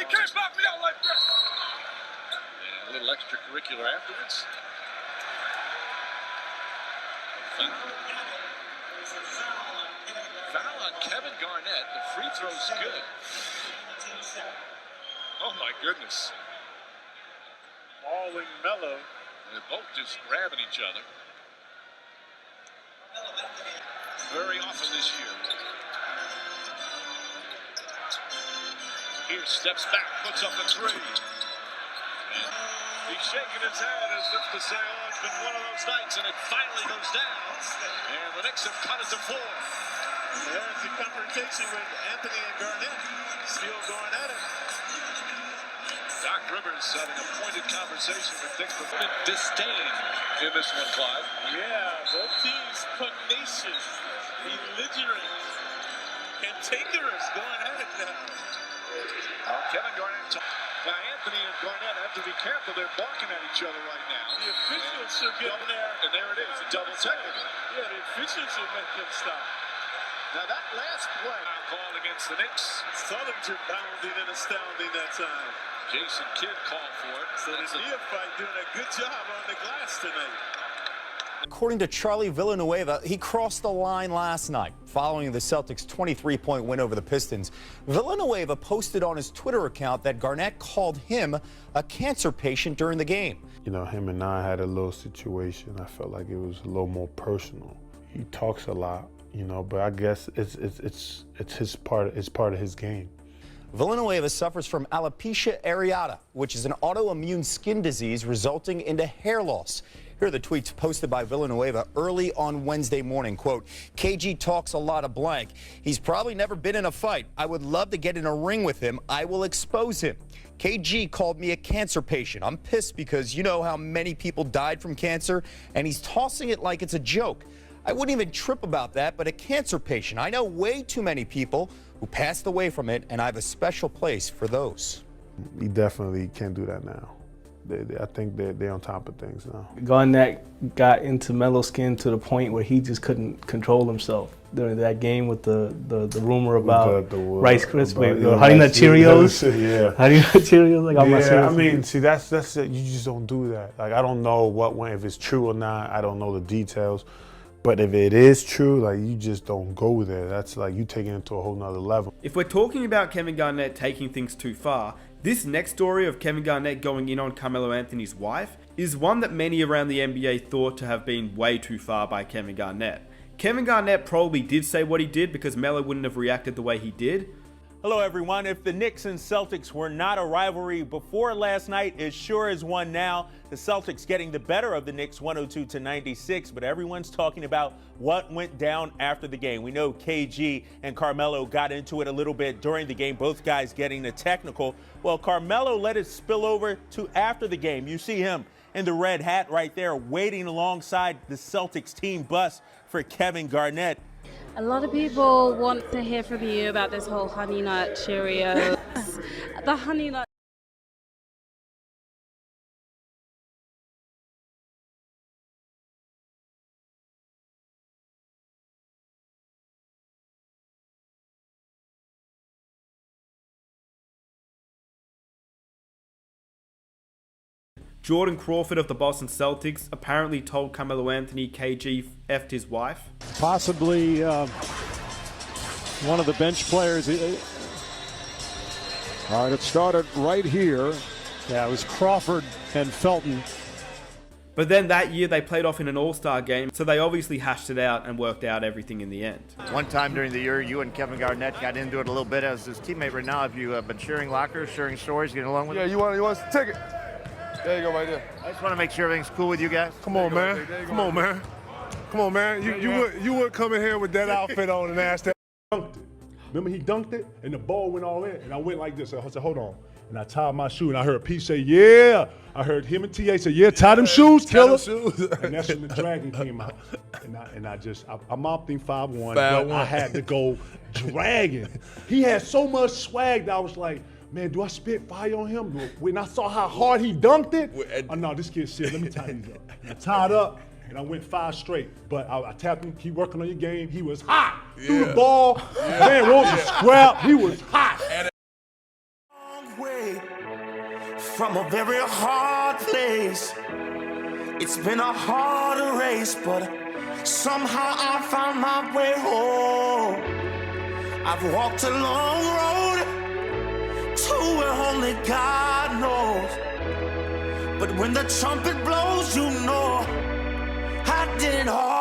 can't knock me out like that. And a little extracurricular afterwards. Foul on Kevin Garnett. The free throw's good. Oh my goodness. Mauling Melo. They're both just grabbing each other. Very often this year. Here steps back, puts up the three. And he's shaking his head as if to say, oh, it's been one of those nights, and it finally goes down. And the Knicks have cut it to 4. There's the confrontation with Anthony and Garnett. Still going at it. Doc Rivers having a pointed conversation with Dick with disdain in this one, Clyde. Yeah, both teams pugnacious, belligerent, cantankerous going at it now. Kevin Garnett. Now Anthony and Garnett have to be careful. They're barking at each other right now. The officials should get there. And there it is, a double technical. Yeah, the officials should make them stop. Now that last play called against the Knicks. Sullinger bounding and astounding that time. Jason Kidd called for it. So the neophyte doing a good job on the glass tonight. According to Charlie Villanueva, he crossed the line last night following the Celtics' 23-point win over the Pistons. Villanueva posted on his Twitter account that Garnett called him a cancer patient during the game. You know, him and I had a little situation. I felt like it was a little more personal. He talks a lot, you know, but I guess it's part of his game. Villanueva suffers from alopecia areata, which is an autoimmune skin disease resulting into hair loss. Here are the tweets posted by Villanueva early on Wednesday morning. Quote, KG talks a lot of blank. He's probably never been in a fight. I would love to get in a ring with him. I will expose him. KG called me a cancer patient. I'm pissed because you know how many people died from cancer, and he's tossing it like it's a joke. I wouldn't even trip about that, but a cancer patient. I know way too many people who passed away from it, and I have a special place for those. He definitely can't do that now. I think they're on top of things now. Garnett got into Melo's skin to the point where he just couldn't control himself during that game with the rumor about Rice Krispies, Honey Nut Cheerios. Yeah, Honey Nut Cheerios. Like all my I mean, see, that's it. You just don't do that. Like, I don't know if it's true or not. I don't know the details. But if it is true, like, you just don't go there. That's like you taking it to a whole nother level. If we're talking about Kevin Garnett taking things too far, this next story of Kevin Garnett going in on Carmelo Anthony's wife is one that many around the NBA thought to have been way too far by Kevin Garnett. Kevin Garnett probably did say what he did because Melo wouldn't have reacted the way he did. Hello everyone. If the Knicks and Celtics were not a rivalry before last night, it sure is one now. The Celtics getting the better of the Knicks 102-96, but everyone's talking about what went down after the game. We know KG and Carmelo got into it a little bit during the game, both guys getting the technical. Well, Carmelo let it spill over to after the game. You see him in the red hat right there waiting alongside the Celtics team bus for Kevin Garnett. A lot of people want to hear from you about this whole Honey Nut Cheerios. The Honey Nut. Jordan Crawford of the Boston Celtics apparently told Carmelo Anthony KG effed his wife. Possibly one of the bench players. All right, it started right here. Yeah, it was Crawford and Felton. But then that year they played off in an all-star game, so they obviously hashed it out and worked out everything in the end. One time during the year, you and Kevin Garnett got into it a little bit as his teammate right now. Have you been sharing lockers, sharing stories, getting along with him? Yeah, you want to take it? There you go, right there. I just want to make sure everything's cool with you guys. Come on, man. Come on, man. Come on, man. You would come in here with that outfit on and ask that. Dunked it. Remember, he dunked it, and the ball went all in, and I went like this. I said, hold on. And I tied my shoe, and I heard P say, yeah. I heard him and T.A. say, yeah, tie them shoes, killer. And that's when the dragon came out. And I'm opting 5-1, but I had to go dragon. He had so much swag that I was like, man, do I spit fire on him? When I saw how hard he dunked it, oh no, this kid's serious. Let me tie these up. And I tied up, and I went 5 straight. But I tapped him, keep working on your game. He was hot. Threw the ball. Man, wrote the scrap. He was hot. a very hard place. It's been a hard race, but somehow I found my way home. I've walked a long road to where only God knows. But when the trumpet blows, you know I did it all.